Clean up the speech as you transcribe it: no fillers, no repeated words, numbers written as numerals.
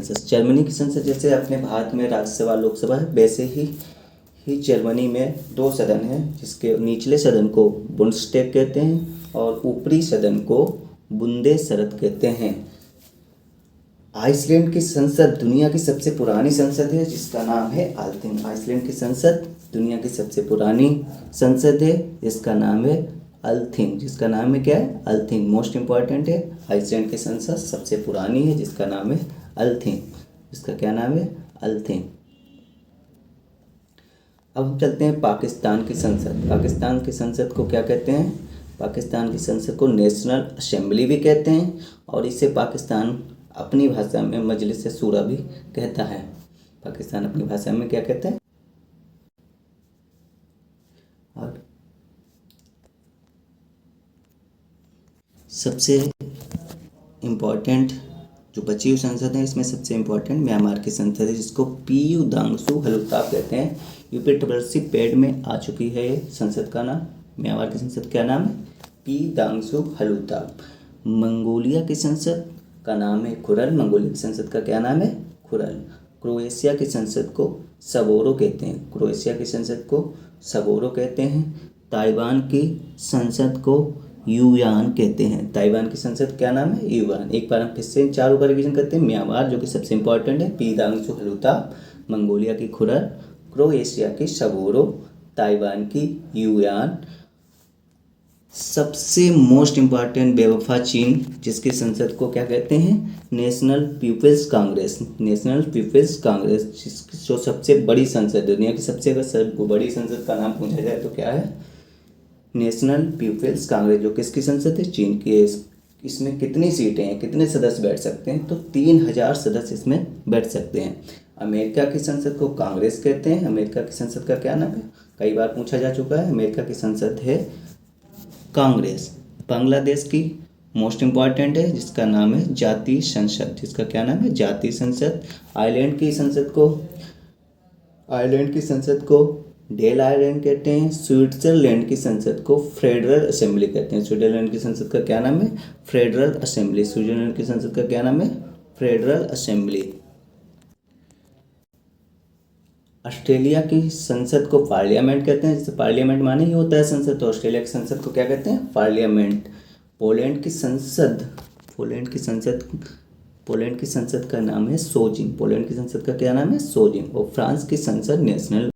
संसद। जर्मनी की संसद जैसे अपने भारत में राज्यसभा लोकसभा है, वैसे ही जर्मनी में 2 सदन हैं, जिसके निचले सदन को बुंडस्टैग कहते हैं और ऊपरी सदन को बुंदेसरत कहते हैं। आइसलैंड की संसद दुनिया की सबसे पुरानी संसद है, जिसका नाम है अल्थिंग। आइसलैंड की संसद दुनिया की सबसे पुरानी संसद है, जिसका नाम है अल्थिंग। जिसका नाम है क्या है? अल्थिंग। मोस्ट इंपॉर्टेंट है, आइसलैंड की संसद सबसे पुरानी है, जिसका नाम है अल्थिंग। जिसका क्या नाम है? अल्थिंग। अब हम चलते हैं पाकिस्तान की संसद। पाकिस्तान की संसद को क्या कहते हैं? पाकिस्तान की संसद को नेशनल असेंबली भी कहते हैं और इसे पाकिस्तान अपनी भाषा में मजलिस शूरा भी कहता है। पाकिस्तान अपनी भाषा में क्या कहते हैं? और सबसे इम्पोर्टेंट जो बची हुई संसद है, इसमें सबसे इम्पोर्टेंट म्यांमार की संसद है, जिसको पीयू दांगसू हलूताब कहते हैं। यूपी पेड में आ चुकी है ये संसद का नाम। म्यांमार की संसद क्या नाम है? पी दांगसू हलूताब। मंगोलिया की संसद का नाम है खुरल। मंगोलिया की संसद का क्या नाम है? खुरल। क्रोएशिया की संसद को सबोरो कहते हैं। क्रोएशिया की संसद को सबोरो कहते हैं। ताइवान की संसद को युयान कहते हैं। ताइवान की संसद क्या नाम है? युयान। एक बार हम फिर से इन चारों का रिवीजन करते हैं। म्यांमार जो कि सबसे इंपॉर्टेंट है, पी दांगसू हलूताब। मंगोलिया की खुरल, क्रोएशिया की सबोरो, ताइवान की युयान। सबसे मोस्ट इम्पॉर्टेंट बेवफा चीन, जिसकी संसद को क्या कहते हैं? National People's Congress. National People's Congress जो सबसे बड़ी संसद, दुनिया की सबसे बड़ी संसद का नाम पूछा जाए तो क्या है? National People's Congress. जो किसकी संसद है? चीन की। इसमें कितनी सीटें हैं, कितने सदस्य बैठ सकते हैं? तो 3000 सदस्य इसमें बैठ सकते हैं। अमेरिका की संसद को कांग्रेस कहते हैं। अमेरिका की संसद का क्या नाम है? कई बार पूछा जा चुका है। अमेरिका की संसद है कांग्रेस। बांग्लादेश की मोस्ट इम्पॉर्टेंट है, जिसका नाम है जातीय संसद। जिसका क्या नाम है? जातीय संसद। आयरलैंड की संसद को डेल आयरलैंड कहते हैं। स्विट्जरलैंड की संसद को फेडरल असेंबली कहते हैं। स्विट्जरलैंड की संसद का क्या नाम है? Federal assembly. स्विट्जरलैंड की संसद का क्या नाम है? Federal assembly. ऑस्ट्रेलिया की संसद को पार्लियामेंट कहते हैं। जैसे पार्लियामेंट माने ही होता है संसद, तो ऑस्ट्रेलिया की संसद को क्या कहते हैं? पार्लियामेंट। पोलैंड की संसद का नाम है सोजिम। पोलैंड की संसद का क्या नाम है? सोजिम। और फ्रांस की संसद नेशनल